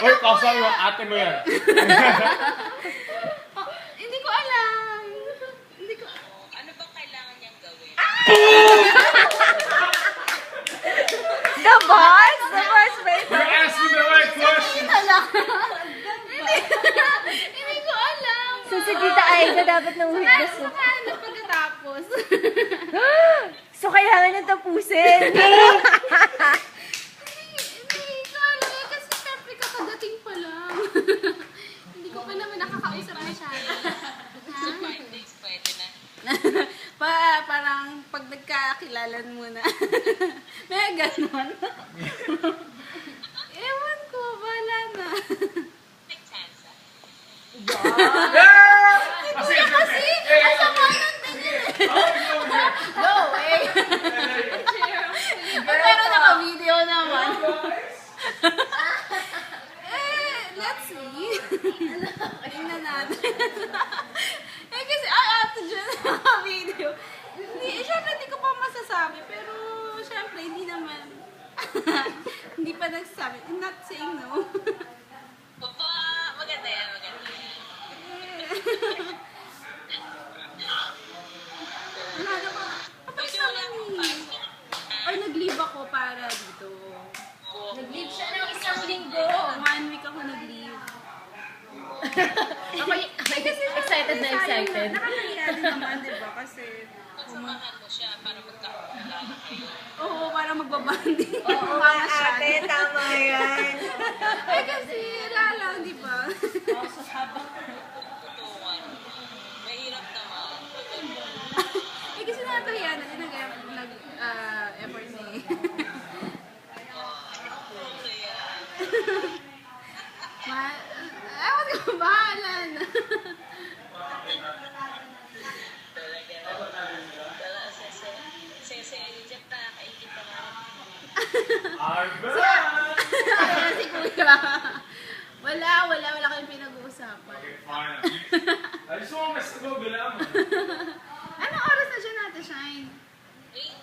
Uy, kausapin mo, ate mo yan. Hindi ko alam. Hindi ko... Ano bang kailangan niyang gawin? The boss? The boss ba ito? You're asking the right question. Hindi ko alam. So si Tita Aida dapat nang witness mo. Saka ano pagkatapos? So kailangan niya tapusin. Hindi ko alam eh, kasi syempre kakadating pa lang. Hindi ko pa naman nakakausap masyado. Sa 5 days, pwede na. Parang pag nagkakakilalan muna. May ganon. Ewan ko, wala na. May chance. Kasi, Asama ng tingin eh. No way. Pero naka-video naman. Let's see. Tingnan natin. Kasi, ato dyan naka-video. Siyempre, hindi ko pa masasabi. Pero, siyempre, hindi naman. Hindi pa nagsasabi. I'm not saying no. Opo, maganda yan, maganda. Wala na pa. Pwede wala akong pasok. Ay, nag-leave ako para dito. Nag-leave siya ng isang linggo. 1 week ako nag-leave. Ako excited na excited. Nakakahiya din naman, di ba? Kasi, Pagsamahan mo siya para magkakilala kayo. oo, parang magbabanding. Oo nga ate, tama yan. Eh, kasi, wala lang, di ba? Tutungan. Mahirap naman. Eh, kasi nakakahiya na din nag-effort na eh. Kaya, Ewan ko, bahala na. dala sa Egypt na kaigit na nga. Arba! Kaya si Kuya. Wala kayong pinag-uusapan. Okay, fine. I just want to go bilang. Anong oras na siya natin, Shine? Wait.